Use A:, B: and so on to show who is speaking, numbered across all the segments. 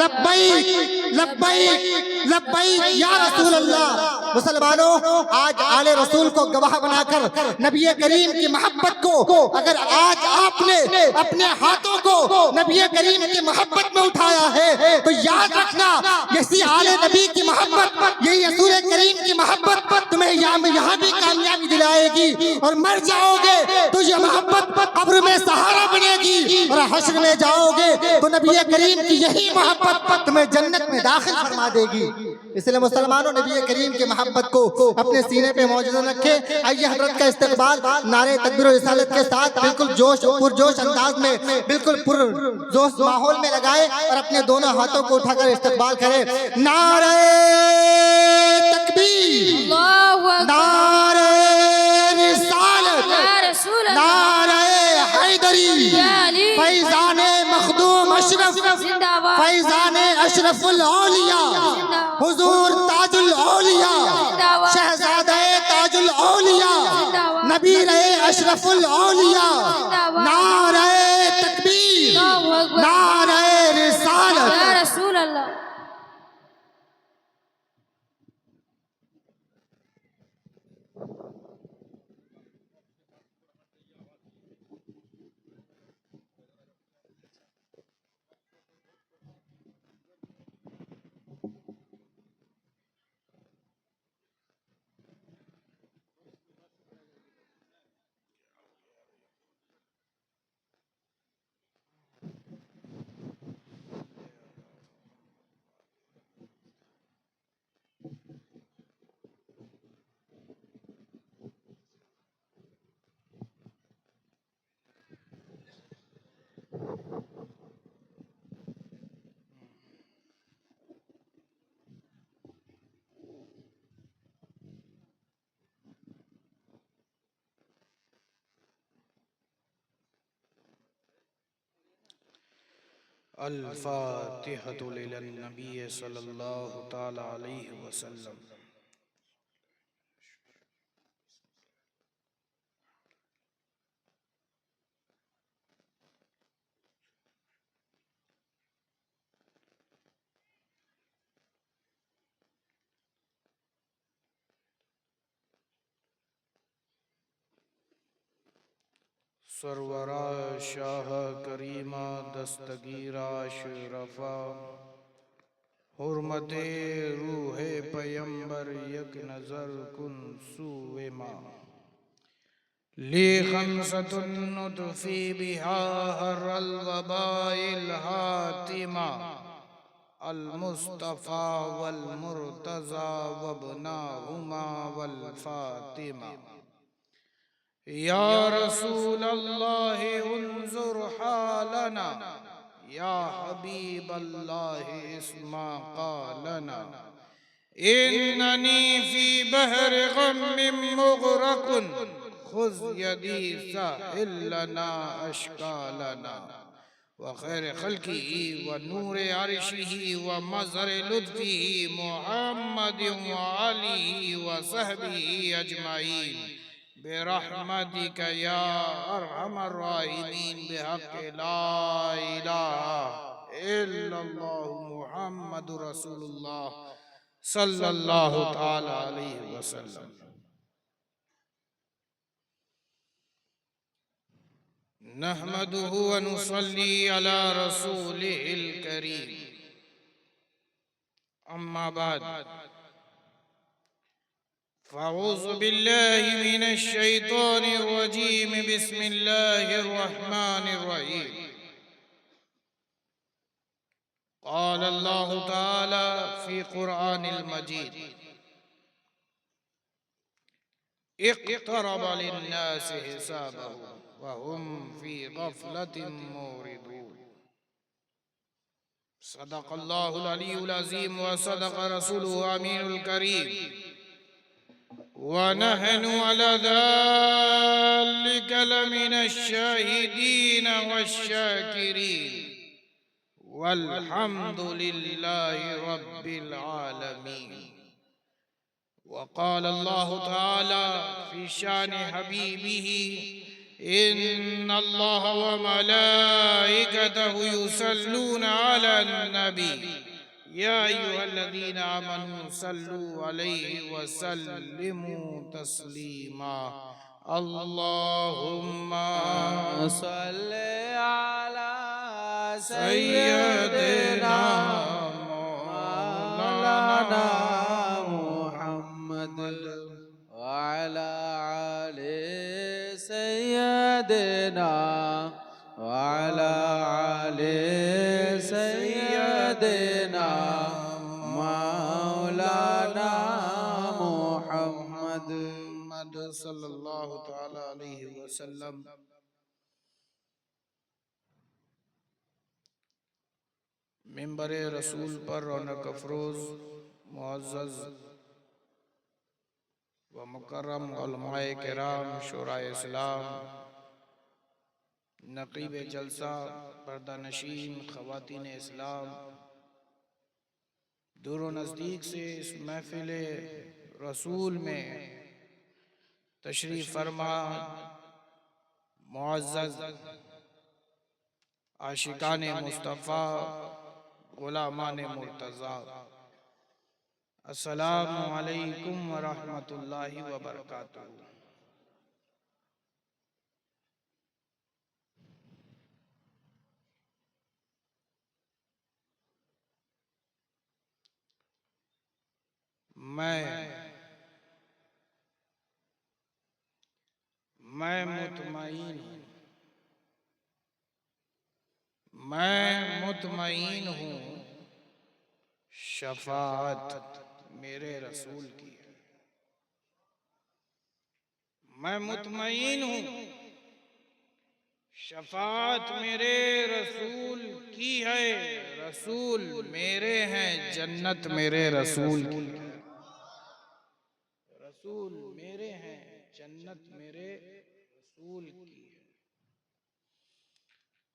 A: लब्बैक लब्बैक लब्बैक या रसूल अल्लाह। मुसलमानों, आज आले रसूल को गवाह बनाकर नबी करीम की मोहब्बत को अगर आज आपने अपने हाथों को नबी करीम की मोहब्बत में उठाया है तो याद रखना, यही आले नबी की मोहब्बत, यही रसूल करीम की मोहब्बत तुम्हें यहाँ भी कामयाबी दिलाएगी और मर जाओगे तो ये मोहब्बत कब्र में सहारा बनेगी और हश्र में जाओगे तो नबी करीम की यही मोहब्बत तुम्हें जन्नत में दाखिल फरमा देगी। इसलिए मुसलमानों, नबी करीम की मोहब्बत को अपने सीने पे मौजूद रखे। आइए हजरत का इस्तकबाल नारे तकबीर और रिसालत के साथ बिल्कुल पुरजोश अंदाज में, बिल्कुल पुरजोश माहौल में लगाए और अपने दोनों हाथों को उठाकर इस्तकबाल करें। नारे तकबीर, नारे रिसालत, नारे हैदरी, फैज़ाने मखदूम अशरफ, फैज़ाने अशरफुल औलिया, हुजूर ताजुल औलिया, शहजादे ताजुल औलिया, नबी रहे अशरफुल औलिया। नारे तकबीर, नारे रिसालत। या रसूल अल्लाह।
B: अल-फ़ातिहतु लिन-नबी सल्लल्लाहु तआला अलैहि वसल्लम। सरवरा शाह करीमा दस्तगीरा शरफा हुर्मते रूहे पैगंबर यक नजर कुन सुवे मा ली खमसतुन नुतफी बिहा हर्रल वबाइल हातिमा अल मुस्तफा वल मुर्तजा वबनाहुमा वल फातिमा। या रसूल अल्लाह उन्जुर हालना, या हबीब अल्लाह इस्मा क़ालना, इन्ननी फी बहर गम्मिम मुग़रक़ुन खुज़ यदी साहिल लना अश्कालना। व खैर खल्क़िही व नूर अर्शिही व मज़हर लुत्फ़िही मुहम्मद व आलिही व सहबिही अजमाइन बिरहमतिक या अरहमर राहिमीन बिहक़्क़ि ला इलाहा इल्लल्लाहु मुहम्मदुर रसूलुल्लाह सल्लल्लाहु तआला अलैहि वसल्लम। नहमदुहु व नुसल्ली अला रसूलिहिल करीम। अम्मा बाद, फ़अऊज़ु बिल्लाहि मिनश शैतानिर रजीम, बिस्मिल्लाहिर रहमानिर रहीम। क़ाल अल्लाहु तआला फ़ी क़ुरआनिल मजीद, इक़्तरब लिन्नासि हिसाबहुम व हुम फ़ी ग़फ़लतिन मुरिदून। सदक़ल्लाहुल अलीयुल अज़ीम व सदक़ रसूलुहु अमीनुल करीम व नहनु अला ज़ालिका लमिनश शाहिदीन वश्शाकिरीन वल्हम्दुलिल्लाहि रब्बिल आलमीन। व क़ाल अल्लाहु तआला फ़ी शानि हबीबिही इन्नल्लाह व मलाइकतहु युसल्लूना अलन नबी या अय्युहल्लज़ीना आमनू सल्लू अलैहि व सल्लिमू तस्लीमा। अल्लाहुम्मा
C: सल्ले अला
B: सय्यदना
C: सय्यदना
B: मौलाना
C: मौलाना मुहम्मद वाला आले सय्यदना वाला आले सय्यदना मौलाना मुहम्मद
B: सल्लल्लाहु तआला अलैहि वसल्लम। मिंबर रसूल पर रौनक अफरोज मुअज़्ज़ज़ व मुकर्रम उलमाए किराम, शुराए इस्लाम, नक़ीब जलसा, पर्दा नशीन, ख़वातीन इस्लाम, दूर व नज़दीक से इस महफिल रसूल में तशरीफ़ फरमा मुअज़्ज़ज़ आशिकाने मुस्तफ़ा, गुलामाने मुर्तज़ा, अस्सलामु अलैकुम व रहमतुल्लाहि व बरकातुहू। मैं मुतमईन हूँ, मैं मुतमईन हूँ, शफाअत मेरे रसूल की है। मैं मुतमईन हूँ, शफाअत मेरे रसूल की है। रसूल मेरे हैं, जन्नत मेरे रसूल की है। रसूल मेरे हैं, जन्नत मेरे रसूल की है।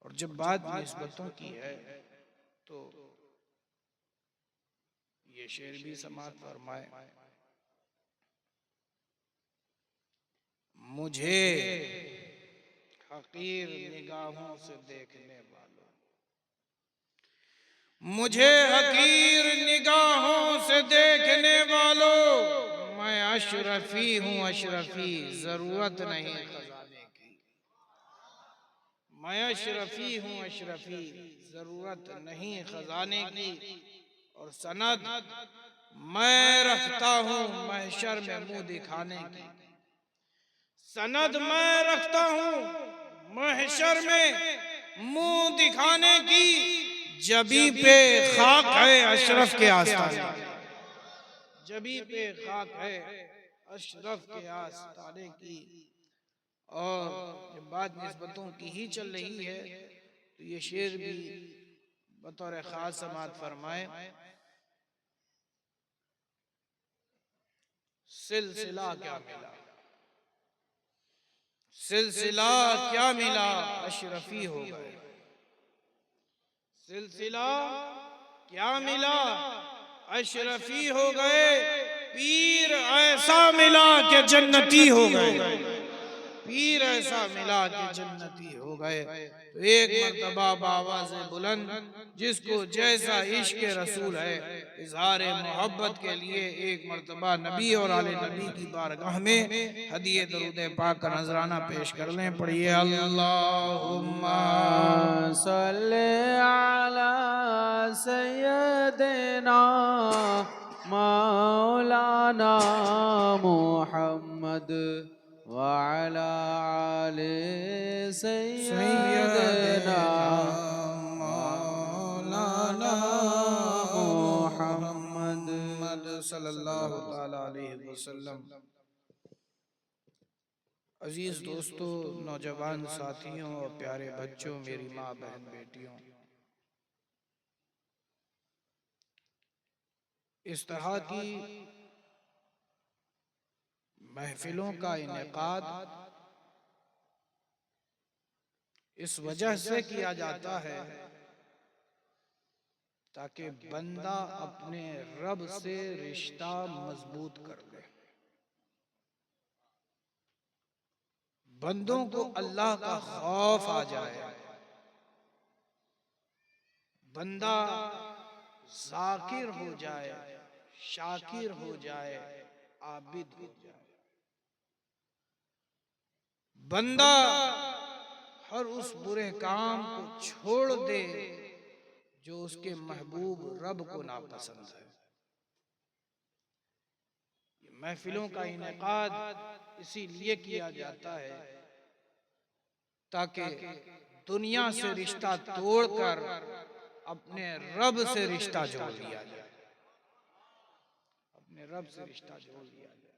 B: और जब बात निस्बतों की है तो ये शेर भी समात फरमाए, मुझे हकीर निगाहों से देखने वालों, मुझे हकीर निगाहों से देखने वालों, मैं अशरफी हूँ अशरफी, जरूरत नहीं खजाने की। मैं अशरफी हूँ अशरफी, जरूरत नहीं खजाने की। और सनद मैं रखता हूँ महशर में मुंह दिखाने की। सनद मैं रखता हूँ महशर में मुंह दिखाने की। जबी पे खाक है अशरफ के आस्ताने, जबी पे खाक है अशरफ के आस्ताने की। और जब बात निस्बतों की ही चल रही है तो ये शेर भी बतौर खास समात फरमाए, सिलसिला क्या मिला, सिलसिला क्या मिला, अशरफी हो गए। सिलसिला क्या मिला, अशरफी हो गए। पीर ऐसा मिला कि जन्नती हो गए, पीर ऐसा मिला कि जन्नती हो गए। तो एक मर्तबा बावाज़ बुलंद जिसको जैसा इश्क रसूल है, इजहार मोहब्बत के लिए एक मर्तबा नबी और आले नबी की बारगाह में हदिये दरूद पाक का नजराना पेश कर लें। पढ़िए अल्लाहुम्मा
C: सल्ले अला सय्यदना मौलाना मुहम्मद वाला आले सय्यदना
B: मौलाना
C: मुहम्मद
B: सल्लल्लाहु तआला अलैहि वसल्लम। अजीज दोस्तों, नौजवान साथियों और प्यारे बच्चों, मेरी माँ बहन बेटियों, इस तरह की महफिलों का इनेकाद इस वजह से किया जाता है ताकि बंदा अपने रब से रिश्ता मजबूत कर ले। बंदों को अल्लाह का खौफ आ जाए, बंदा जाकिर हो जाए, शाकिर हो जाए, आबिद हो जाए, बंदा हर उस बुरे काम को छोड़ दे जो उसके महबूब रब को नापसंद है। ये महफिलों का इनेकाद इसीलिए किया जाता है ताकि दुनिया से रिश्ता तोड़कर अपने रब से रिश्ता जोड़ लिया जाए, अपने रब से रिश्ता जोड़ लिया जाए।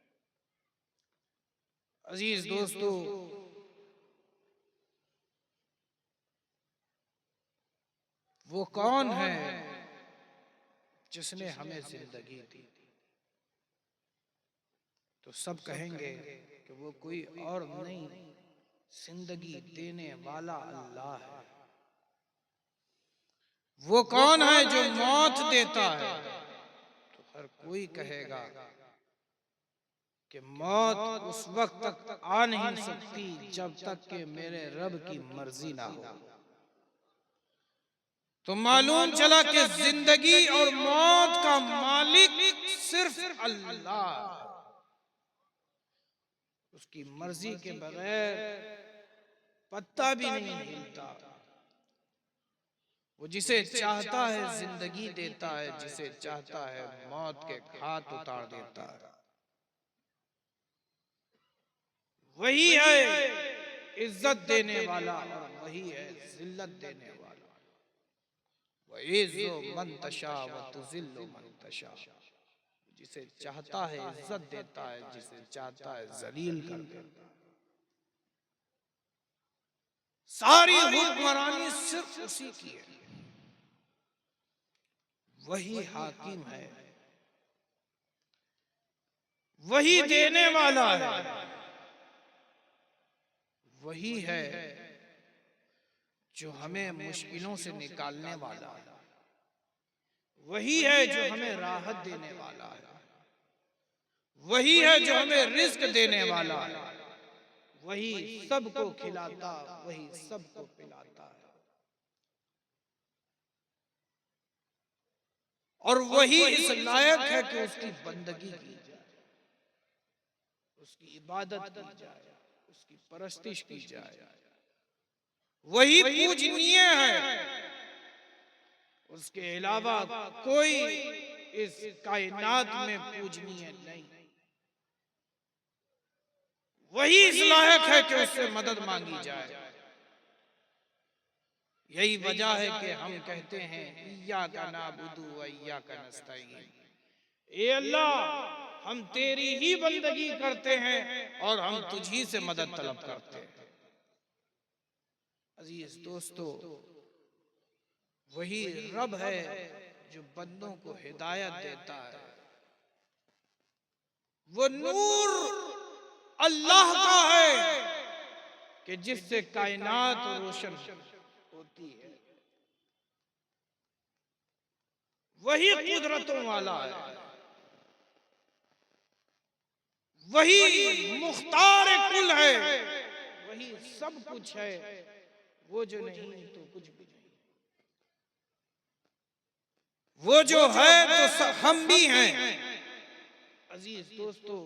B: अजीज दोस्तों, वो कौन है जिसने हमें जिंदगी दी? तो सब कहेंगे कि वो कोई और नहीं, जिंदगी देने वाला अल्लाह है। वो कौन है जो मौत देता है? तो हर कोई कहेगा कि मौत उस वक्त तक आ नहीं सकती जब तक कि मेरे रब की मर्जी ना हो। तो मालूम चला कि जिंदगी और मौत का मालिक सिर्फ अल्लाह है। उसकी मर्जी के बगैर पत्ता भी नहीं हिलता। वो जिसे चाहता है जिंदगी देता है, जिसे चाहता है मौत के घाट उतार देता है। वही है इज्जत देने वाला और वही है जिल्लत देने वाला। वइज़्ज़ु मन तशा व तुज़िल्लु मन तशा। जिसे चाहता है इज्जत देता है, जिसे चाहता है जलील कर देता है। सारी हुक्मरानी सिर्फ उसी की है। वही हाकिम है, वही देने वाला है, वही है जो हमें मुश्किलों से निकालने वाला है, वही है जो हमें राहत देने वाला है, वही है जो हमें रिस्क देने वाला है, वही सबको खिलाता, वही सबको पिलाता है, और वही इस लायक है कि उसकी बंदगी की जाए, उसकी इबादत की जाए, उसकी परस्तिश की जाए। वही पूजनीय है, उसके अलावा कोई इस कायनात में पूजनीय नहीं। वही इस लायक है कि उससे मदद मांगी जाए। यही वजह है कि हम कहते हैं इय्याका नअबुदु व इय्याका नस्तईन। ए अल्लाह, हम तेरी ही बंदगी करते हैं और हम तुझी से मदद तलब करते हैं। अजीज दोस्तों, वही रब है जो बंदों को हिदायत देता है। वो नूर अल्लाह का है कि जिससे कायनात रोशन होती है। वही कुदरतों वाला है, वही मुख्तार कुल है, वही सब कुछ है। वो जो नहीं तो कुछ भी नहीं, वो जो है तो हम भी हैं। अजीज दोस्तों,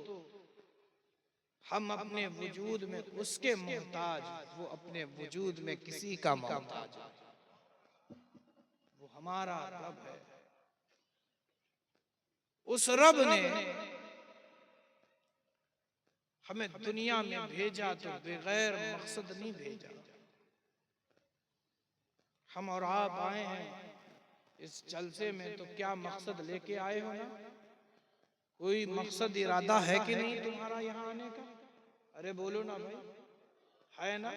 B: हम अपने वजूद में उसके मोहताज, वो अपने वजूद में किसी का मोहताज। वो हमारा रब है। उस रब ने हमें दुनिया में भेजा तो बगैर मकसद नहीं भेजा। हम और आप आए हैं इस जलसे में तो क्या मकसद लेके आए हो ना? कोई मकसद इरादा है कि नहीं तुम्हारा यहाँ आने का? अरे बोलो ना भाई, है ना?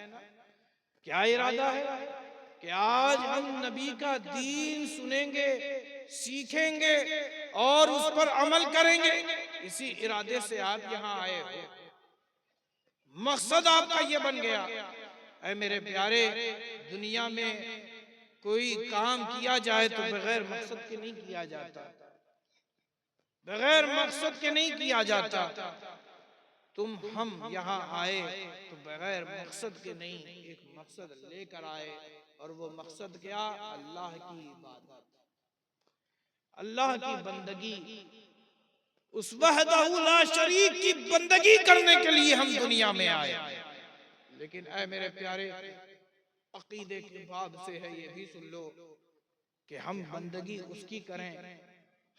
B: क्या इरादा है कि आज हम नबी का दीन सुनेंगे, सीखेंगे और उस पर अमल करेंगे। इसी इरादे से आप यहाँ आए हो। मकसद आपका ये बन गया। ऐ मेरे प्यारे, दुनिया में कोई काम किया जाए तो बगैर मकसद के नहीं किया जाता, बगैर मकसद के नहीं किया जाता। तुम हम यहाँ आए तो बगैर मकसद के नहीं, एक मकसद लेकर आए, और वो मकसद क्या? अल्लाह की इबादत, अल्लाह की बंदगी, उस वहदहू ला शरीक की बंदगी करने के लिए हम दुनिया में आए। लेकिन ऐ मेरे प्यारे, अकीदे के बाब से है, ये भी सुन लो कि हम बंदगी उसकी करें,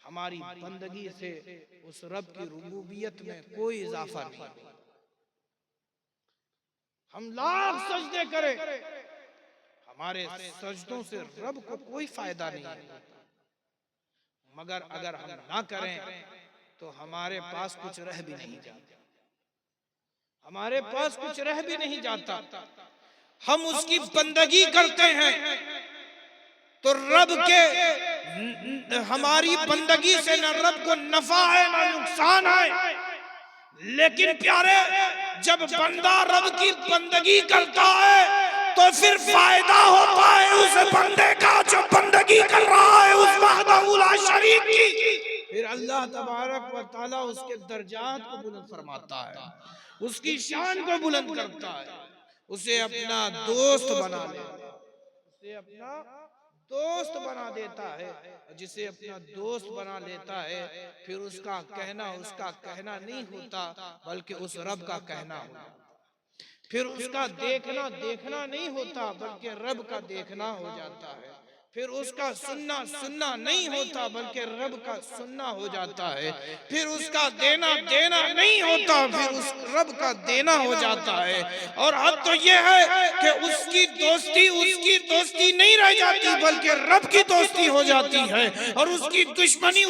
B: हमारी बंदगी से उस रब की रुबूबियत में कोई इजाफा नहीं। हम लाख सजदे करें, हमारे सजदों से रब को कोई फायदा नहीं है। मगर अगर हम ना करें तो हमारे पास कुछ रह भी नहीं जाता, हमारे पास कुछ रह भी नहीं जाता। हम उसकी बंदगी करते हैं तो रब के हमारी बंदगी से न रब को नफा है न नुकसान है। लेकिन प्यारे, जब बंदा रब की बंदगी करता है तो फिर फायदा होता है उस बंदे का जो बंदगी कर रहा है उस वहदहू ला शरीक की। फिर अल्लाह तबारक व तआला उसके दर्जात को बुलंद फरमाता है, उसकी शान को बुलंद करता है, उसे अपना दोस्त बना लेता है, उसे अपना दोस्त बना देता है। जिसे अपना दोस्त बना लेता है फिर उसका कहना नहीं होता बल्कि उस रब का कहना होता, फिर उसका देखना नहीं होता बल्कि रब का देखना हो जाता है, फिर उसका सुनना नहीं होता बल्कि रब का सुनना हो जाता है, फिर उसका देना नहीं होता फिर उस रब का देना हो जाता है। और हद तो यह है कि उसकी दोस्ती नहीं रह जाती बल्कि रब की दोस्ती हो जाती है, और उसकी दुश्मनी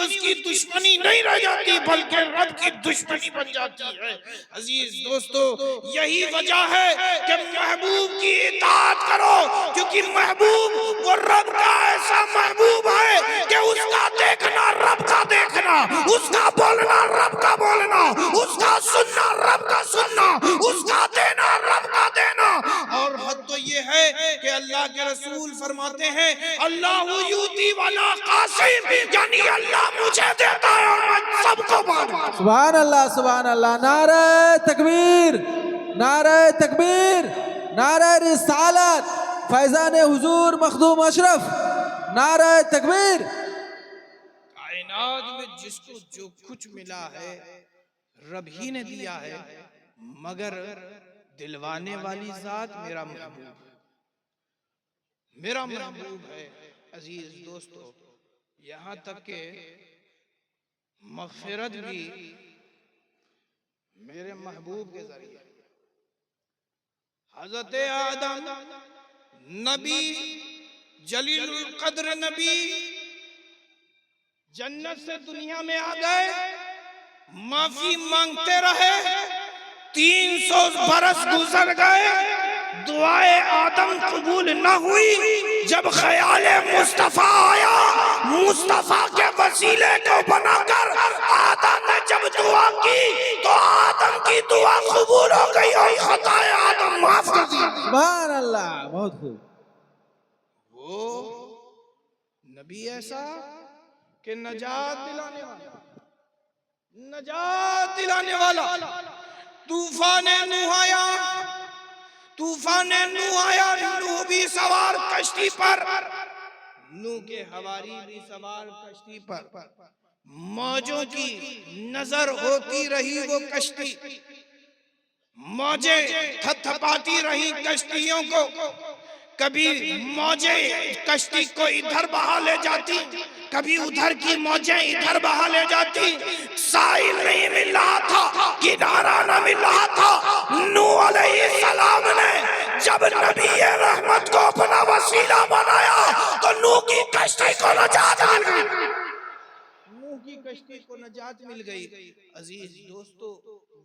B: नहीं रह जाती बल्कि रब की दुश्मनी बन जाती है। अजीज दोस्तों, यही वजह है कि महबूब की इताअत करो, क्योंकि महबूब वो रब का ऐसा महबूब है कि उसका देखना रब का देखना, उसका बोलना रब का बोलना, उसका सुनना रब का सुनना, उसका देना रब का देना। और हद तो ये है कि अल्लाह के रसूल फरमाते हैं, अल्लाह यूती वाला कासिम, यानी अल्लाह मुझे देता है और मैं सबको बांटता हूं।
C: सुभान अल्लाह, सुभान अल्लाह। नारे तकबीर, नारे तकबीर, नारे रिसालत, फैजान हुजूर मखदूम अशरफ, नारे तकबीर।
B: कायनात में जिसको जो कुछ मिला है रब ही ने दिया है, मगर दिलवाने वाली जात मेरा महबूब है। अजीज दोस्तों, यहाँ तक के मग़फ़िरत भी मेरे महबूब के जरिए, हज़रत आदम नबी, जलीलुल क़द्र नबी जन्नत से दुनिया में आ गए, माफी मांगते रहे, 300 बरस गुजर गए, दुआए आदम कबूल न हुई। जब ख्याले मुस्तफा आया, मुस्तफा के वसीले को बनाकर आदम ने जब दुआ की तो आदम की दुआ कबूल हो गई और खताए आदम माफ कर दी।
C: सुभान अल्लाह, बहुत खूब।
B: वो नबी ऐसा कि नजात दिलाने वाला, तूफान नूह आया, नूह भी सवार कश्ती पर, नूह के हवारी भी सवार कश्ती पर, मौजों की नजर होती रही वो कश्ती, मौजें थपथपाती रही कश्तियों को, कभी मौजें कश्ती को इधर बहा ले जाती, कभी उधर की मौजें इधर बहा ले जाती, साहिल नहीं मिल रहा था, किनारा न मिल रहा था। नूह अलैहिस्सलाम ने जब नबी रहमत को अपना वसीला बनाया तो नूह की कश्ती को नजात मिल गई, नूह की कश्ती को नजात मिल गई। अजीज दोस्तों,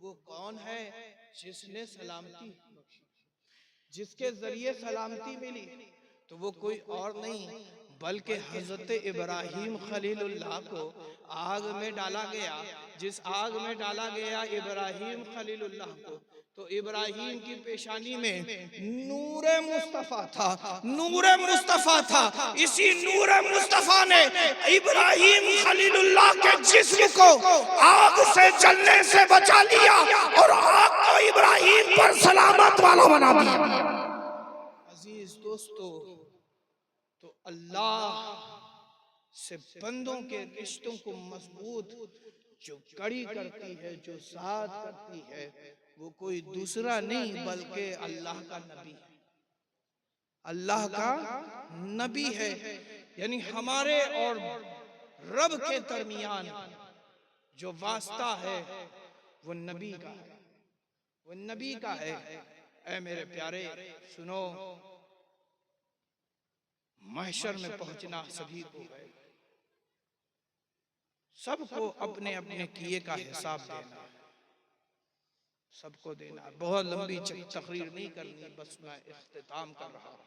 B: वो कौन है जिसने सलामती, जिसके जरिए सलामती मिली? तो वो कोई और नहीं बल्कि हजरत इब्राहीम खलीलुल्लाह को आग में डाला गया। जिस आग में डाला गया इब्राहीम खलीलुल्लाह को, तो इब्राहिम की पेशानी में नूरे मुस्तफा था, नूरे मुस्तफा था। इसी नूरे मुस्तफा ने इब्राहिम खलीलुल्लाह के जिस्म को आग से जलने से बचा लिया और आग को इब्राहिम पर सलामत वाला बना दिया। अजीज दोस्तों, तो अल्लाह से बंदों के रिश्तों को मजबूत जो कड़ी करती है, जो साथ करती है, वो कोई दूसरा नहीं बल्कि अल्लाह का नबी है। अल्लाह का नबी है, यानी हमारे और रब के दरमियान जो वास्ता है वो नबी का है, वो नबी का है। ऐ मेरे प्यारे सुनो, महशर में पहुंचना सभी को है, सबको अपने अपने किए का हिसाब देना, सबको देना। बहुत लंबी तकरीर नहीं करनी, बस मैं इख्तिताम कर रहा हूं।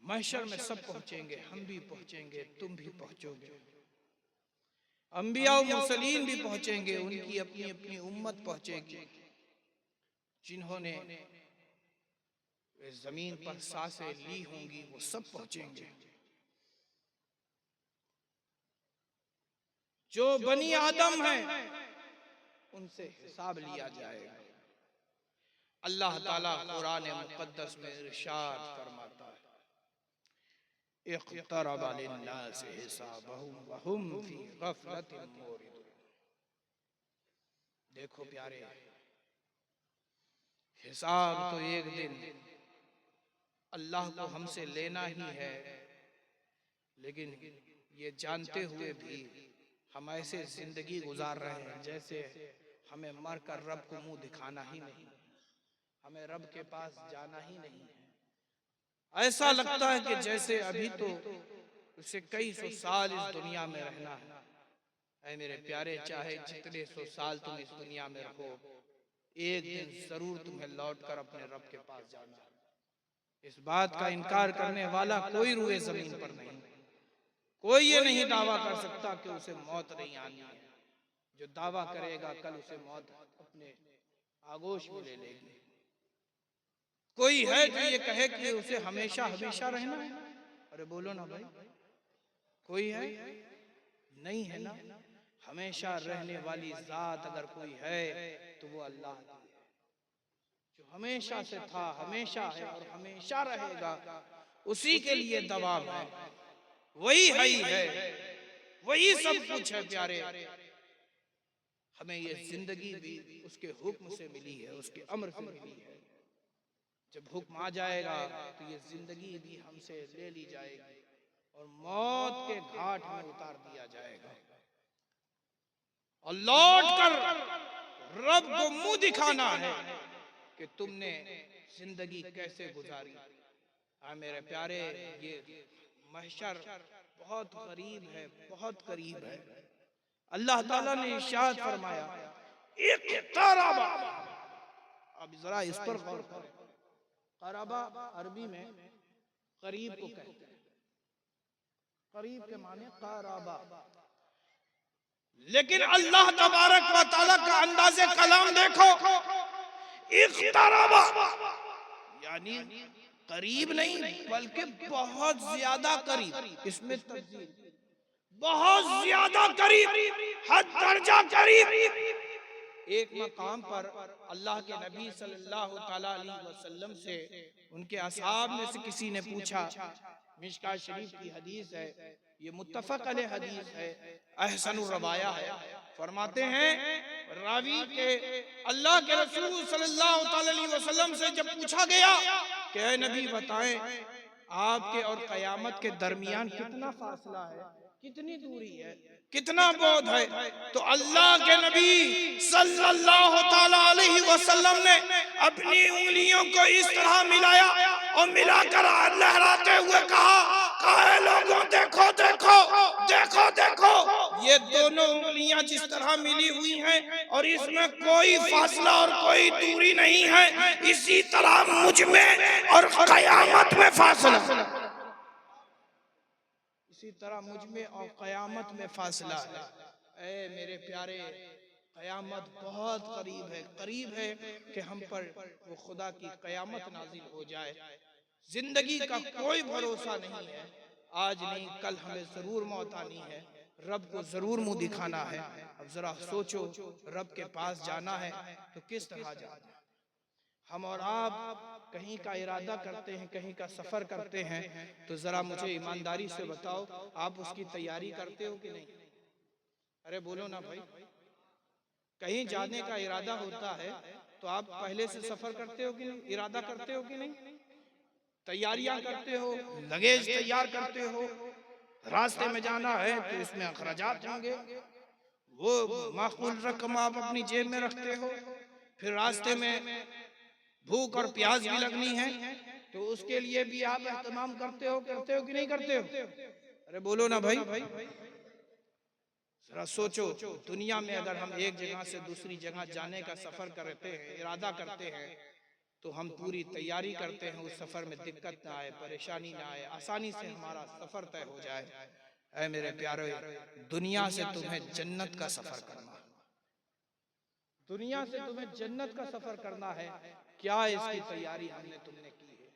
B: महशर में सब पहुंचेंगे, हम भी पहुंचेंगे, तुम भी पहुंचोगे, अंबिया और मुरसलीन भी पहुंचेंगे, उनकी अपनी अपनी उम्मत पहुंचेगी, जिन्होंने इस जमीन पर सांसें ली होंगी, वो सब पहुंचेंगे। जो बनी आदम है उनसे हिसाब लिया जाएगा। अल्लाह ताला कुरान मुक़द्दस में इरशाद फरमाता है, इक़्तरब लिन्नासि हिसाबहुम वहुम फी गफ़लतिन मुरिदून। देखो प्यारे, हिसाब तो एक दिन अल्लाह को हमसे लेना ही है, लेकिन ये जानते हुए भी हम ऐसे जिंदगी गुजार रहे हैं जैसे हमें मरकर रब को मुंह दिखाना ही नहीं, हमें रब के पास जाना ही नहीं है। ऐसा लगता है कि जैसे अभी तो उसे कई सौ साल इस दुनिया में रहना है। ऐ मेरे प्यारे, चाहे जितने सौ साल तुम इस दुनिया में रहो, एक दिन जरूर तुम्हें लौटकर अपने रब के पास जाना है। इस बात का इनकार करने वाला कोई रूए जमीन पर नहीं, कोई ये नहीं दावा कर सकता कि उसे मौत नहीं आनी है। जो दावा करेगा कल उसे मौत अपने आगोश में ले लेगी। कोई है जो ये कहे कि उसे हमेशा हमेशा रहना है? अरे बोलो ना भाई, कोई है? नहीं है ना। हमेशा रहने वाली जात अगर कोई है तो वो अल्लाह है, जो हमेशा से था, हमेशा है और हमेशा रहेगा। उसी के लिए दबाव है, वही है, वही सब कुछ है। प्यारे, हमें ये जिंदगी भी उसके हुक्म से मिली है, उसके अम्र से मिली है। जब हुक्म आ जाएगा तो ये जिंदगी भी हमसे ले ली जाएगी और मौत के घाट में उतार दिया जाएगा और लौट कर रब को मुंह दिखाना है कि तुमने जिंदगी कैसे गुजारी। मेरे प्यारे, ये महशर बहुत करीब है, बहुत करीब है। अल्लाह ताला ने इरशाद फरमाया, इक़्तरबा। अब जरा इस पर गौर करें। क़रबा अरबी में करीब को कहते हैं, करीब के माने क़रबा। लेकिन अल्लाह तबारक व तआला का अंदाज़े कलाम देखो, इक़्तरबा यानी करीब नहीं बल्कि बहुत ज्यादा करीब। इसमें तफसील, बहुत ज्यादा करीब, हद दर्जा करीब। एक मकाम पर अल्लाह के नबी सल्लल्लाहु ताला अलैहि वसल्लम से उनके असहाब में से किसी ने पूछा, मिशकात शरीफ की हदीस है, ये मुत्तफक अलैह हदीस है, अहसनुर रवाया है। फरमाते हैं रावी के अल्लाह के रसूल सल्लल्लाहु ताला अलैहि वसल्लम से जब पूछा गया कि ऐ नबी बताएं आपके और कयामत के दरमियान कितना फासला है, कितनी दूरी है, कितना बोध है, तो अल्लाह के नबी सल्लल्लाहु ताला अलैहि वसल्लम ने अपनी उंगलियों को इस तरह मिलाया और मिलाकर लहराते हुए कहा, लोगों देखो देखो देखो देखो, ये दोनों उंगलियां जिस तरह मिली हुई हैं और इसमें कोई फासला और कोई दूरी नहीं है, इसी तरह मुझ में और कयामत में फासला, इसी तरह मुझ में और कयामत में फासला है। ऐ मेरे प्यारे, कयामत बहुत करीब है कि हम पर वो खुदा की कयामत नाजिल हो जाए। जिंदगी का कोई भरोसा नहीं है, आज नहीं कल हमें जरूर मौत आनी है, रब को जरूर मुंह दिखाना है। अब जरा सोचो, रब के पास जाना है तो किस तरह जाना है। हम और आप कहीं का इरादा करते हैं, कहीं का सफर करते हैं, तो जरा मुझे ईमानदारी से बताओ, आप उसकी तैयारी करते हो कि नहीं? अरे बोलो ना भाई। कहीं जाने का इरादा होता है तो आप पहले से सफर करते हो कि नहीं, इरादा करते हो कि नहीं, तैयारियां करते हो, लगेज तैयार करते हो। रास्ते में जाना है तो इसमें अखराजात होंगे, वो माकूल रकम आप अपनी जेब में रखते हो। फिर रास्ते में भूख और प्यास भी लगनी है तो उसके लिए भी आप एहतमाम करते हो कि नहीं करते हो? अरे बोलो ना भाई। जरा सोचो, दुनिया में अगर हम एक जगह से दूसरी जगह जाने का सफर करते हैं, इरादा करते हैं, तो हम पूरी तैयारी करते हैं उस सफर में दिक्कत ना आए, परेशानी ना आए, आसानी से हमारा सफर तय हो जाए। ऐ मेरे प्यारे, दुनिया से तुम्हें जन्नत का सफर करना, दुनिया से तुम्हें जन्नत का सफर करना है। क्या इसकी तैयारी हमने तुमने की है?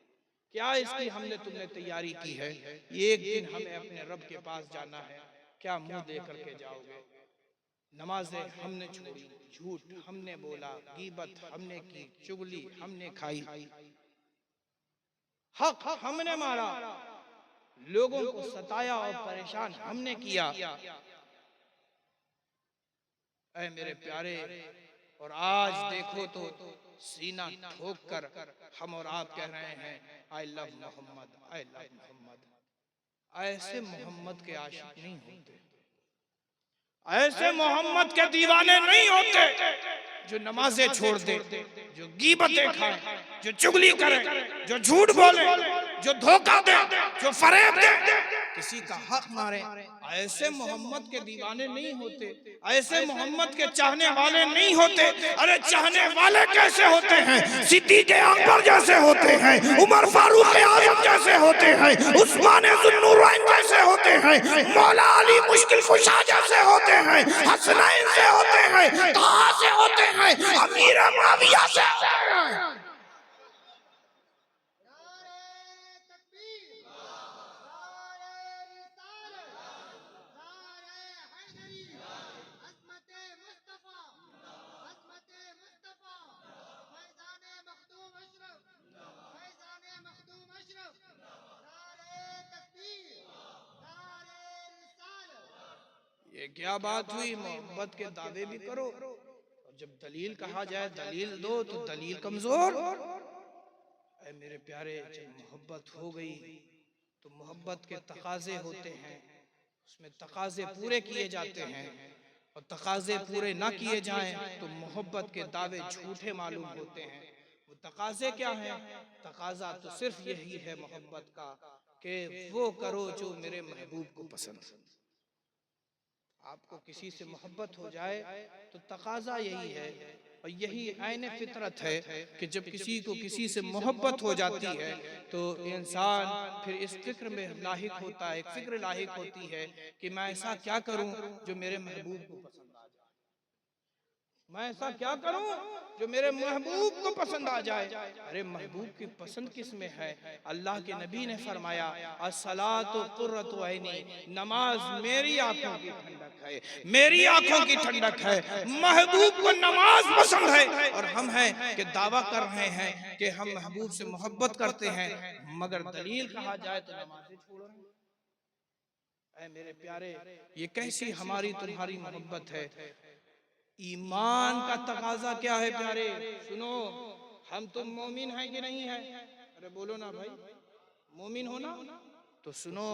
B: क्या इसकी हमने तुमने तैयारी की है? एक दिन हमें अपने रब के पास जाना है, क्या मुंह दे करके जाओगे? नमाजें हमने छोड़ी, झूठ हमने बोला, गीबत हमने की, चुगली हमने खाई, हक हमने मारा, लोगों को सताया और परेशान हमने किया। ऐ मेरे प्यारे, और आज देखो तो सीना ठोक कर हम और आप कह रहे हैं I love Muhammad, I love Muhammad. ऐसे मोहम्मद के आशिक नहीं होते, ऐसे मोहम्मद के दीवाने नहीं होते जो नमाजें छोड़ दे, जो गीबतें खाए, जो चुगली करे, जो झूठ बोले, जो धोखा दे, जो फरेब दे, किसी का हक मारे। ऐसे मोहम्मद के दीवाने नहीं होते, ऐसे मोहम्मद के चाहने वाले नहीं होते। अरे चाहने वाले कैसे होते हैं? सिद्दीक़ अकबर जैसे होते हैं, उमर फारूक आजम जैसे होते हैं, उस्मान ज़ुन्नूरैन जैसे होते हैं, मौला अली मुश्किल कुशा जैसे होते हैं, हसनैन से होते हैं, तहा से होते हैं, अमीर मुआविया से होते हैं। ये क्या बात हुई? मोहब्बत के दावे भी करो और जब दलील कहा जाए दलील दो तो दलील कमजोर। ऐ मेरे प्यारे, जब मोहब्बत हो गई तो मोहब्बत के तकाजे होते हैं, उसमें तकाजे पूरे किए जाते हैं, और तकाजे पूरे ना किए जाएं तो मोहब्बत के दावे झूठे मालूम होते हैं। वो तकाजे क्या हैं? तकाजा तो सिर्फ यही है मोहब्बत का कि वो करो जो मेरे महबूब को पसंद। आपको किसी से मोहब्बत हो जाए तो तकाजा यही है, और यही आईने फितरत है कि जब किसी को किसी से मोहब्बत हो जाती है तो इंसान फिर इस फिक्र में लाहिक होता है, एक फिक्र लाहिक होती है कि मैं ऐसा क्या करूं जो मेरे महबूब को पसंद आ जाए, मैं ऐसा क्या करूं जो मेरे महबूब को पसंद आ जाए। अरे महबूब की पसंद किस में है? अल्लाह के नबी ने फरमाया अस्सलातु कुर्रतु ऐनी, नमाज मेरी आंखों की ठंडक है, मेरी आंखों की ठंडक है। महबूब को नमाज पसंद है और हम हैं कि दावा कर रहे हैं कि हम महबूब से मोहब्बत करते हैं, मगर दलील कहा जाए तो नमाजें छोड़ रहे हैं। ऐ मेरे प्यारे, ये कैसी हमारी तुम्हारी मोहब्बत है? ईमान का तकाजा क्या है प्यारे? सुनो, हम तुम मोमिन हैं कि नहीं है? अरे बोलो ना भाई, मोमिन हो ना? तो सुनो,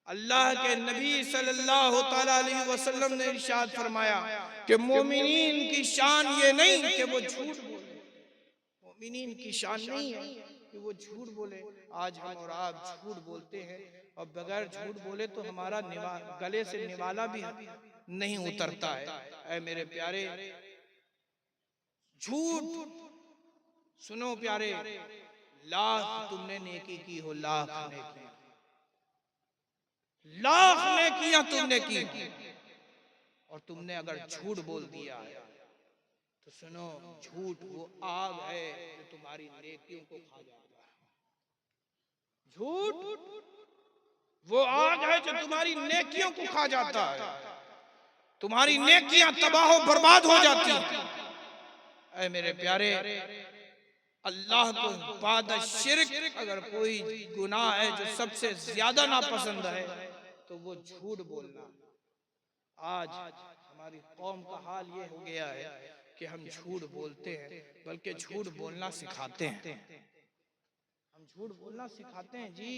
B: अल्लाह के नबी सल्लल्लाहु तआला अलैहि वसल्लम ने इरशाद फरमाया कि मोमिनीन की शान ये नहीं कि वो झूठ बोले, मोमिनीन की शान नहीं है कि वो झूठ बोले। आज हम और आप झूठ बोलते हैं, और बगैर झूठ बोले तो हमारा गले से निवाला भी नहीं उतरता है। ऐ मेरे प्यारे, झूठ सुनो प्यारे, लाख तुमने नेकी की हो, लाख नेकियां, लाख नेकियां तुमने की, और तुमने अगर झूठ बोल दिया है तो सुनो, झूठ वो आग है जो तुम्हारी नेकियों को खा जाता है। झूठ वो आग है जो तुम्हारी नेकियों को खा जाता है, तुम्हारी नेकियां तबाह बर्बाद हो जाती हैं। ऐ मेरे प्यारे, अल्लाह को बाद शिर्क अगर कोई गुनाह है जो सबसे ज्यादा नापसंद है तो वो झूठ बोलना। आज हमारी कौम का हाल ये हो गया है कि हम झूठ बोलते हैं, बल्कि झूठ बोलना सिखाते हैं। हम झूठ बोलना सिखाते हैं जी।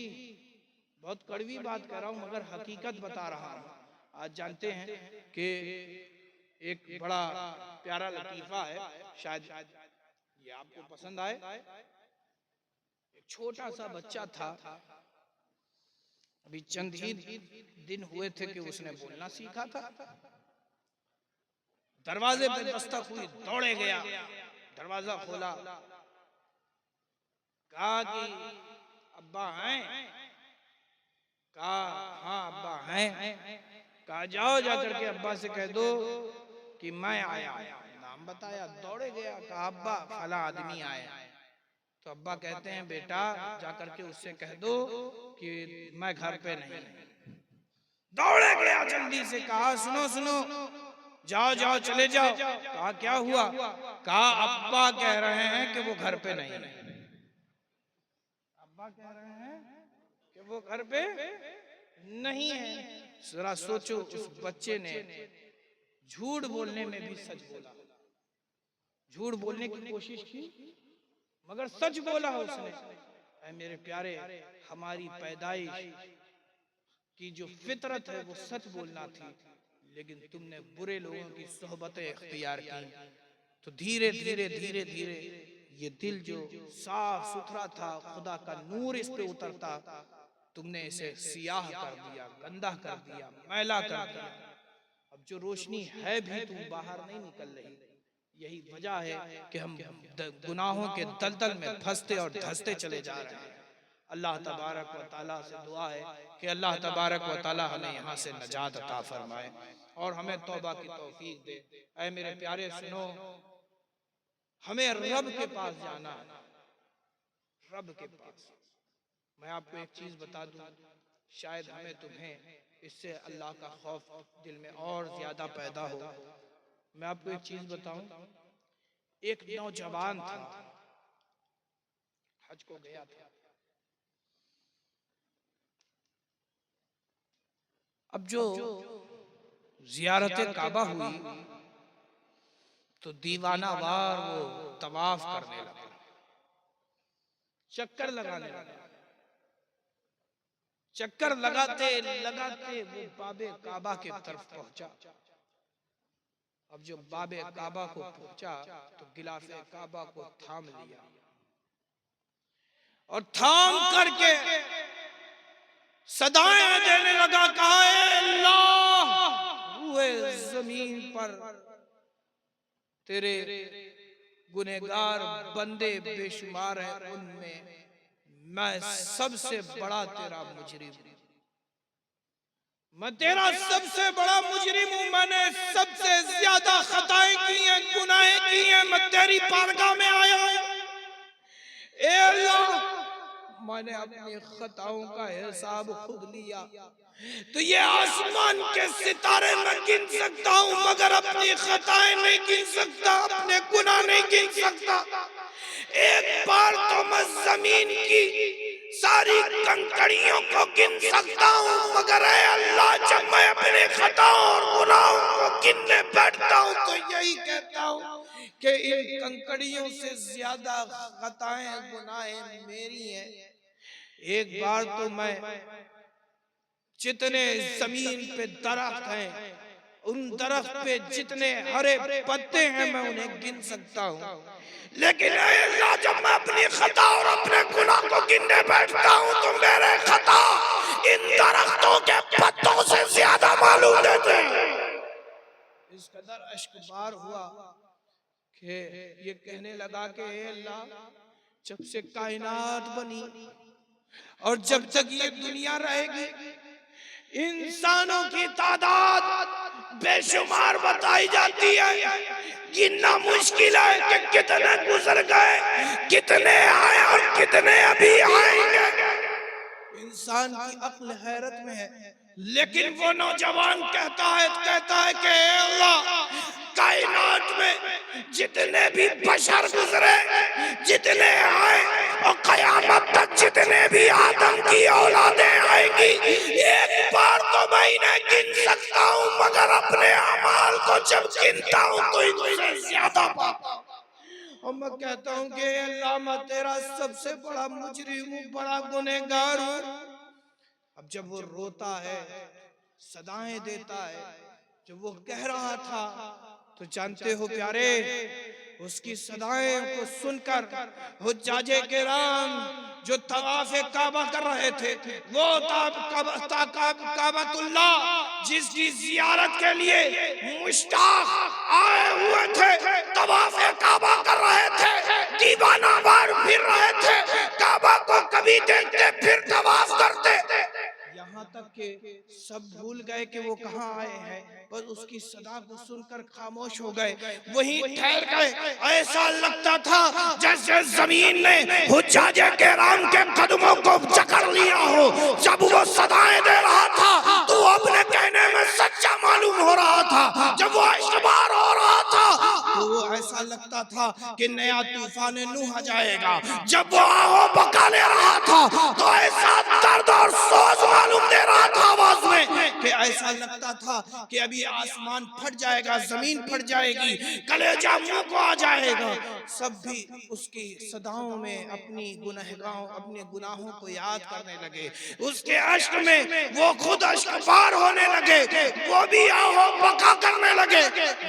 B: बहुत कड़वी बात कह रहा हूं मगर हकीकत बता रहा हूं। आज जानते हैं कि एक बड़ा प्यारा लतीफा है, शायद ये आपको पसंद आए। एक छोटा सा बच्चा था, अभी चंद ही दिन हुए थे कि उसने बोलना सीखा था। दरवाजे पे दस्तक हुई, दौड़े गया, दरवाजा खोला, कहा कि अब्बा हैं? कहा हाँ अब्बा हैं। कहा जाओ जाकर के अब्बा से कह दो कि मैं आया। नाम बताया, दौड़े गया, कहा अब्बा फला आदमी आए। तो अब्बा कहते हैं बेटा जाकर के उससे कह दो कि मैं घर पे नहीं। दौड़े गया जल्दी से, कहा सुनो सुनो, जाओ जाओ चले जाओ। कहा क्या हुआ? कहा अब्बा कह रहे हैं कि वो घर पे नहीं है। अब्बा कह रहे हैं कि वो घर पे नहीं है। जरा सोचो, उस बच्चे ने झूठ बोलने में भी सच बोला, झूठ बोलने की कोशिश की मगर सच बोला उसने। ऐ मेरे प्यारे, हमारी पैदाइश की जो फितरत है वो सच बोलना थी, लेकिन तुमने बुरे लोगों की सोहबतें इख्तियार की तो धीरे धीरे धीरे धीरे ये दिल जो साफ सुथरा था, खुदा का नूर इस पे उतरता, तुमने इसे सियाह कर दिया, गंदा कर दिया, मैला कर दिया। अब जो रोशनी है भी तुम बाहर नहीं निकल रही। यही वजह है कि हम गुनाहों के दलदल में फंसते और धंसते चले जा रहे हैं। अल्लाह तबारक व तआला से दुआ है कि अल्लाह तबारक व तआला हमें यहाँ से नजात अता फरमाए और हमें तौबा की तौफीक दे। ऐ मेरे प्यारे सुनो, हमें रब के पास जाना है, रब के पास। मैं आपको एक चीज बता दूं, शायद हमें तुम्हें इससे अल्लाह का खौफ दिल में और ज्यादा पैदा हो। मैं आपको एक चीज बताऊं, एक नौजवान था, हज को गया था। अब जो जियारत काबा हुई तो दीवाना वार वो तवाफ करने लगा, चक्कर लगाने लगा। चक्कर लगाते लगाते वो बाबे काबा की तरफ पहुंचा। अब जो बाबे काबा को पहुंचा तो गिलाफे काबा को थाम लिया और थाम करके सदाएं देने लगा, कहा अल्लाह, रूए जमीन पर तेरे गुनहगार बंदे बेशुमार हैं, उनमें मैं सबसे बड़ा तेरा मुजरिम, मैं तेरा सबसे बड़ा मुजरिम हूं। मैंने सबसे ज्यादा खताएं की हैं, गुनाहें की हैं। मैं तेरी बारगाह में आया हूं। ए अल्लाह, मैंने अपनी खताओं का हिसाब खुद लिया तो ये आसमान के सितारे मैं गिन सकता हूं मगर अपनी खताएं नहीं गिन सकता, अपने गुनाह नहीं गिन सकता। एक बार तो मैं जमीन की सारी कंकड़ियों को गिन सकता हूँ मगर ऐ अल्लाह, जब मैं अपने खताओं और गुनाहों को गिनने बैठता हूँ तो यही कहता हूँ कि इन कंकड़ियों से ज्यादा खताएं गुनाहें मेरी हैं। एक बार तो मैं जितने जमीन पे दरख्त हैं, उन दरख्त पे जितने हरे पत्ते हैं मैं उन्हें गिन सकता हूँ, लेकिन अल्लाह, जब मैं अपनी खता और अपने गुनाह को गिनने बैठता हूँ तो मेरे खता इन दरख्तों के पत्तों से ज्यादा मालूम देते हैं। इस कदर अश्कबार हुआ कि ये कहने लगा कि अल्लाह, जब से कायनात बनी और जब तक ये दुनिया रहेगी इंसानों की तादाद बेशुमार बताई जाती है, गिनना मुश्किल है कि कितने गुजर गए, कितने आए और कितने अभी आएंगे। इंसान की अक्ल हैरत में है। लेकिन वो नौजवान कहता है कि अल्लाह, कायनात में जितने भी बशर गुजरे, जितने आए और कयामत तक जितने भी आदम की औलादें आएंगी, एक बार तो मैं इन्हें गिन सकता हूँ, मगर अपने अमाल को जब गिनता हूँ तो इनसे ज्यादा पाता हूँ। और मैं कहता हूँ कि अल्लाह, मैं तेरा सबसे बड़ा मुजरिम हूँ, बड़ा गुनहगार हूँ। अब जब वो रोता है, सदाएं देता है, जब वो कह रहा था, तो जानते हो प्यारे, उसकी सदाएं को सुनकर हुज्जाजे किराम जो तवाफ़े काबा कर रहे थे, वो काबतुल्लाह जिसकी जियारत के लिए मुश्ताक आए हुए थे, तवाफ़े काबा कर रहे थे, दीवाना वार फिर रहे थे, काबा को कभी देखते फिर तवाफ करते, यहाँ तक के सब भूल गए कि वो कहाँ आए हैं, बस उसकी सदा को सुनकर खामोश हो गए, वहीं ठहर गए। ऐसा लगता था जैसे जमीन ने हुज्जाजे किराम के कदमों को जकड़ लिया हो। जब वो सदाएं दे रहा था तो अपने कहने में सच्चा मालूम हो रहा था, जब वो इश्तबार हो रहा था तो वो ऐसा लगता था कि नया तूफान नूह आ जाएगा। जब वो आहो बका ले रहा था तो ऐसा दर्द और सोच मालूम दे रहा था आवाज में कि ऐसा लगता था कि अभी आसमान फट जाएगा, जमीन फट जाएगी, कलेजा मुंह को आ जाएगा। सब भी उसकी सदाओं में अपने गुनाहों को याद करने लगे, उसके अश्क में वो खुद अश्कबार होने लगे, वो भी आहो बका करने लगे।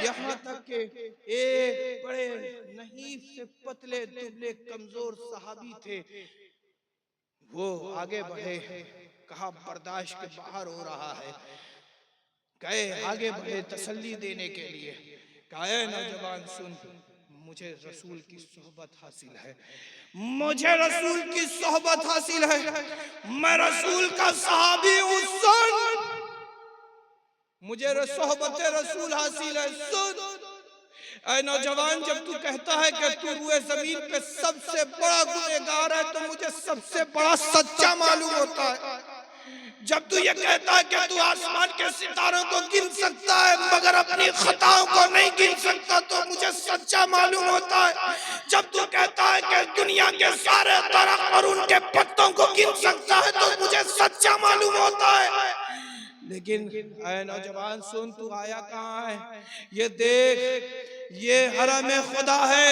B: यहाँ तक के एक बड़े नहीफ से पतले दुबले कमजोर सहाबी थे, वो आगे बढ़े, कहा बर्दाश्त के बाहर हो रहा है, गए आगे बढ़े तसल्ली देने के लिए, कहा नौजवान सुन, मुझे रसूल की सोहबत हासिल है, मुझे रसूल की सोहबत हासिल है, मैं रसूल का सहाबी हूँ, सुन, मुझे सोहबत रसूल हासिल है, सुन। ऐ नौजवान, जब तू कहता है कि तू रुए जमीन पे सबसे बड़ा गुनहगार है तो मुझे सबसे बड़ा सच्चा मालूम होता है। जब तू ये कहता है कि तू आसमान के सितारों को गिन सकता है मगर अपनी खताओं को नहीं गिन सकता तो मुझे सच्चा मालूम होता है। जब तू कहता है कि दुनिया के सारे दरख्त और उनके पत्तों को गिन सकता है तो मुझे सच्चा मालूम होता है। लेकिन ऐ नौजवान सुन, तू आया कहाँ है? ये देख, ये हरम खुदा है,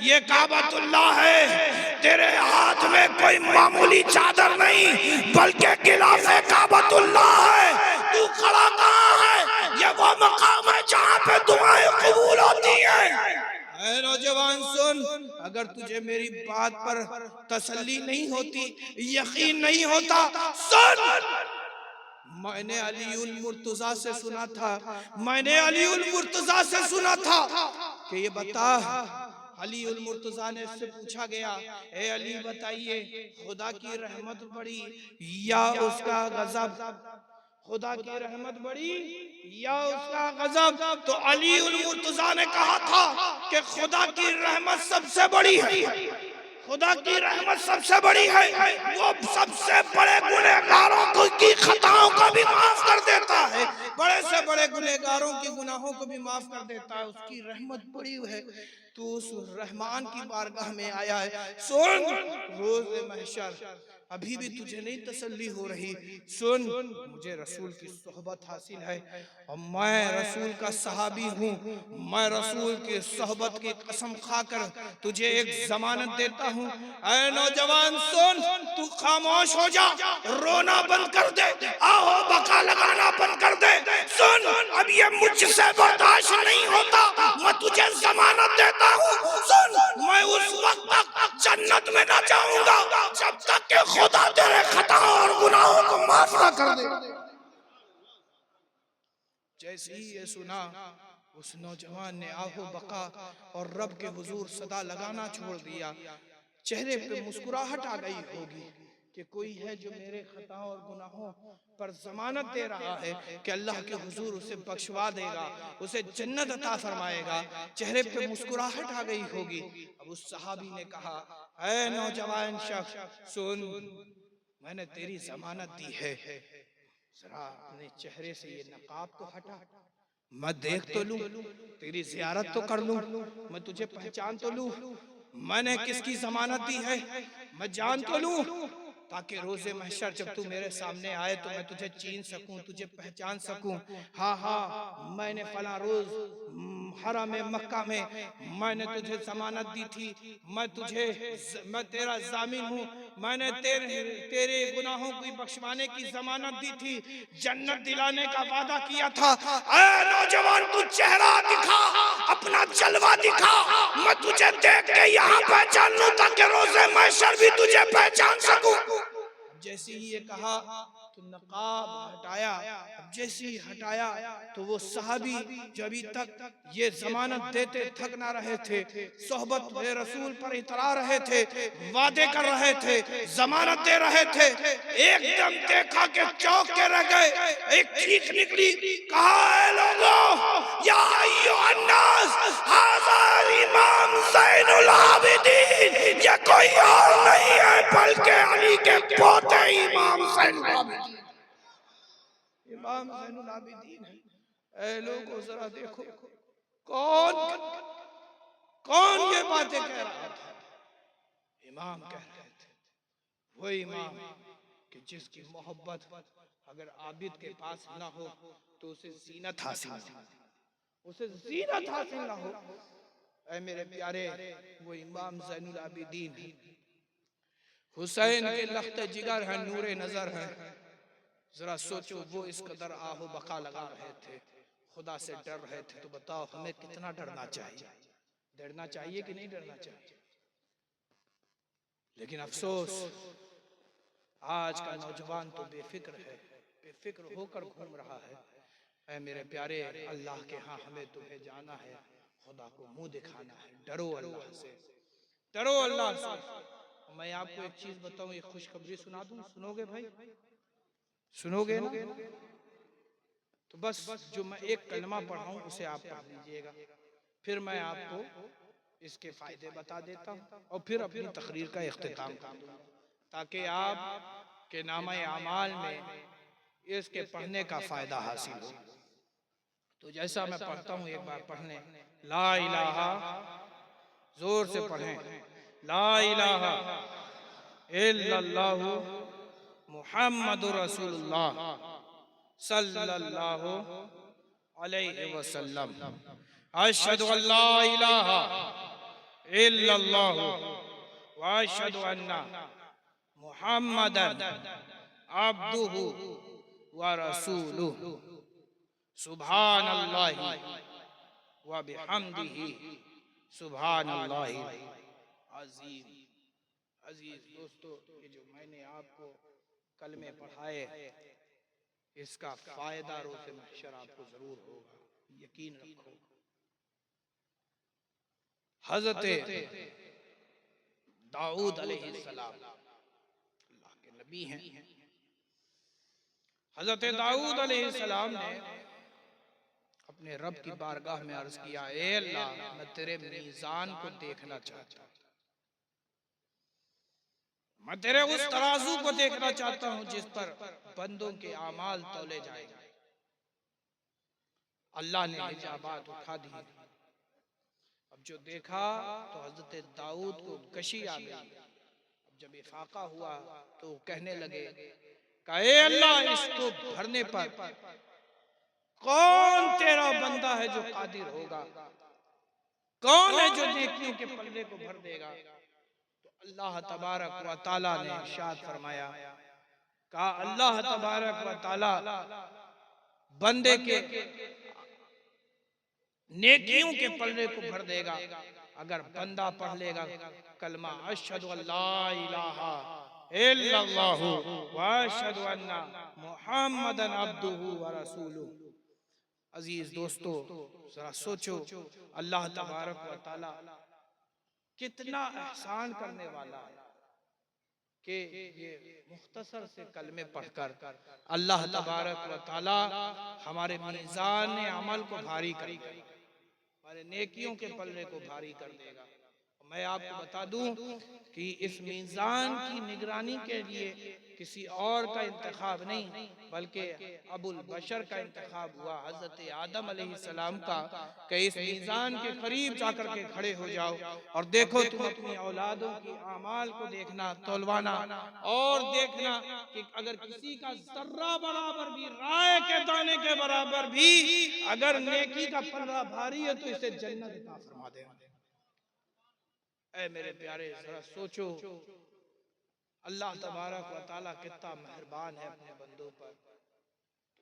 B: ये काबतुल्लाह है, तेरे हाथ में कोई मामूली चादर नहीं बल्कि गिलाफे काबतुल्लाह है। तू खड़ा कहाँ है? ये वो मकाम है जहाँ पे दुआएं कबूल होती हैं। ऐ नौजवान सुन, अगर तुझे मेरी बात पर तसल्ली नहीं होती, यकीन नहीं होता, सुन, मैंने अलीउल मुर्तजा से सुना था, मैंने अलीउल मुर्तजा से सुना था कि ये बता, अलीउल मुर्तजा ने इससे पूछा गया, ए अली बताइए, खुदा की रहमत बड़ी या उसका गजब? खुदा की रहमत बड़ी या उसका गजब? तो अलीउल मुर्तजा ने कहा था कि खुदा की रहमत सबसे बड़ी है, खुदा की रहमत सबसे बड़ी है, वो सबसे बड़े गुनहगारों की खताओं को भी माफ कर देता है, बड़े से बड़े गुनहगारों के गुनाहों को भी माफ कर देता है, उसकी रहमत बड़ी है। तू उस रहमान की बारगाह में आया है, सुन, रोज महशर अभी भी तुझे नहीं तसल्ली हो रही, सुन, मुझे रसूल की सोहबत हासिल है और मैं रसूल का सहाबी हूँ, मैं रसूल की सोहबत की कसम खाकर तुझे एक जमानत देता हूँ। ऐ नौजवान सुन, तू खामोश हो जा, रोना बंद कर दे, आहो बका लगाना बंद कर दे, सुन, अब ये मुझसे बर्दाश्त नहीं होता, मैं तुझे जमानत देता हूँ, सुन, मैं उस वक्त तक जन्नत में ना जाऊंगा जब तक कि खुदा तेरे खताओं और गुनाहों को माफ ना कर दे। जैसे ही ये सुना, उस नौजवान ने आहो बका और रब के हुजूर सदा लगाना छोड़ दिया, चेहरे पे मुस्कुराहट आ गई होगी कि कोई है जो मेरे खताओं और गुनाहों पर जमानत दे रहा है कि अल्लाह के हुजूर उसे बख्शवा देगा, उसे जन्नत अता फरमाएगा। चेहरे पे मुस्कुराहट आ गई होगी। अब उस सहाबी ने कहा, ऐ नौजवान शख्स सुन, मैंने तेरी जमानत दी है, जरा अपने चेहरे से ये नकाब तो हटा, मैं देख तो लूं, तेरी जियारत तो कर लूं, मैं तुझे पहचान तो लूं, मैंने किसकी जमानत दी है मैं जान तो लूं, ताकि रोजे महशर जब तू मेरे सामने आए तो मैं तुझे चीन सकूं, तुझे पहचान सकूं। हाँ हाँ, मैंने फला रोज हरम मक्का में मैंने तुझे जमानत दी थी, मैं तेरा जामिन हूँ, मैंने तेरे गुनाहों की बख्शवाने की जमानत दी थी, जन्नत दिलाने का वादा किया था। ऐ नौजवान, तू चेहरा दिखा, अपना जलवा दिखा, मैं तुझे देख के यहाँ पहचान लूं, ताकि रोज़े महशर भी तुझे पहचान सकूं। जैसे ही ये कहा तो नकाब हटाया। अब जैसे ही हटाया तो वो सहाबी जो अभी तक ये जमानत देते थक ना रहे थे, सोहबत वे रसूल पर इतरा रहे थे, वादे कर रहे थे, जमानत दे रहे थे, एकदम देखा कि चौंक के रह गए। एक चीख निकली, कहा, ऐ लोगों, या अय्युहन नास, हाज़ा इमाम ज़ैनुल आबिदीन, ये कोई और नहीं है बल्कि अली के पोते इमाम ज़ैनुल आबिदीन। इमाम ज़ैनुल आबिदीन है। ऐ लोगों, जरा देखो कौन कौन ये बातें कह रहा था। इमाम कह रहे थे, वो इमाम कि जिसकी मोहब्बत अगर आबिद के पास ना हो तो उसे ज़ीनत हासिल ना हो, उसे ज़ीनत हासिल ना हो। ऐ मेरे प्यारे, वो इमाम ज़ैनुल आबिदीन है, हुसैन के लख्त जिगर है, नूरे नजर है। जरा सोचो, वो इस कदर आहो बका लगा रहे थे, खुदा से डर रहे थे, तो बताओ हमें कितना डरना चाहिए? डरना चाहिए कि नहीं डरना चाहिए? लेकिन अफसोस आज का नौजवान तो बेफिक्र है, बेफिक्र होकर घूम रहा है। ऐ मेरे प्यारे, अल्लाह के यहाँ हमें तुम्हें जाना है, खुदा को मुंह दिखाना है। डरो अल्लाह से, डरो अल्लाह से। मैं आपको एक चीज बताऊं, एक खुशखबरी सुना दूं, सुनोगे भाई? सुनोगे ना? तो बस जो मैं एक कलमा पढ़ाऊं उसे आप पढ़ लीजिएगा, फिर मैं आपको इसके फायदे बता देता हूं और फिर अपनी तकरीर का इख्तिताम कर दूंगा, ताकि आप के नामा अमाल में इसके पढ़ने का फायदा हासिल हो। तो जैसा मैं पढ़ता हूं, एक बार पढ़ने, ला इलाहा, जोर से पढ़ें, ला इलाहा इल्लल्लाहु मुहम्मदुर रसूलुल्लाह सल्लल्लाहु अलैहि वसल्लम, अशहदु अल्ला इलाहा इल्लल्लाहु व अशहदु अन्ना मुहम्मदन अब्दुहु व रसूलुहु, सुभानल्लाहि व बिहम्दिही, सुभानल्लाहि अज़ीम। अजीज दोस्तों, ये जो मैंने आपको कलमे पढ़ाए, इसका फायदा रोज़े महशर आपको जरूर होगा, यकीन रखो। हज़रत दाऊद अलैहिस्सलाम अल्लाह के नबी हैं। हज़रत दाऊद अलैहिस्सलाम ने अपने रब की बारगाह में अर्ज किया, ए अल्लाह, मैं तेरे मीज़ान को देखना चाहता हूँ, मैं तेरे उस तराजू को देखना चाहता हूं जिस पर बंदों के आमाल तौले जाएंगे। अल्लाह ने हिजाबात उठा दी। अब जो देखा तो हजरत दाऊद को गशी आ गई। अब जब इफाका हुआ तो कहने लगे, कहे अल्लाह, इसको भरने पर कौन तेरा बंदा है जो कादिर होगा, कौन है जो नेकियों के पल्ले को भर देगा? अल्लाह तबारक व ताला ने इरशाद फरमाया, कहा अल्लाह तबारक व ताला बंदे के नेकियों के पल्ले को भर देगा अगर बंदा पढ़ लेगा कलमा अशहदु अल्ला इलाहा इल्लल्लाहु व अशहदु अन्ना मुहम्मदन अब्दुहु व रसूलुहु। अजीज दोस्तों, जरा सोचो, अल्लाह तबारक व ताला कितना एहसान करने वाला है कि ये मुख्तसर से कलमे पढ़कर अल्लाह तबारक व तआला हमारे मीज़ान अमल को भारी कर देगा, हमारे नेकियों के पल्ले को भारी कर देगा। मैं आपको बता दूं कि इस मीज़ान की निगरानी के लिए किसी और का इंतखाब नहीं बल्कि अबुल बशर का इंतखाब हुआ, हजरत आदम अलैहिस्सलाम का, कि इस मीज़ान के करीब जाकर के खड़े हो जाओ और देखो तुम अपनी औलादों की आमाल को देखना, तोलवाना और देखना कि अगर किसी का जर्रा बराबर भी, राय के दाने के बराबर भी अगर नेकी का पल्ला भारी है तो इसे जन्नत अता फरमा दे। ऐ मेरे प्यारे जरा सोचो अल्लाह तबारक व तआला कितना मेहरबान है अपने बंदों पर।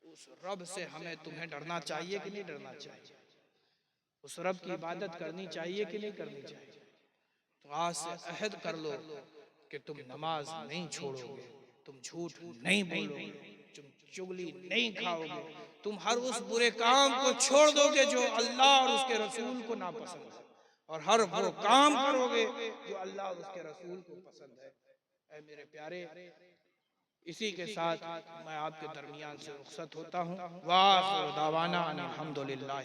B: उस रब से हमें तुम्हें डरना चाहिए कि नहीं डरना चाहिए? उस रब की इबादत करनी चाहिए कि नहीं करनी चाहिए? तो आज से अहद कर लो कि तुम नमाज नहीं छोड़ोगे, तुम झूठ नहीं बोलोगे, तुम चुगली नहीं खाओगे, तुम हर उस बुरे काम को छोड़ दोगे जो अल्लाह और उसके रसूल को नापसंद है, और हर वो काम करोगे जो अल्लाह और उसके रसूल को पसंद है। ऐ मेरे प्यारे, इसी के साथ मैं आपके दरमियान से रुखसत होता हूँ। वाह दावाना अनिल हम्दुलिल्लाह।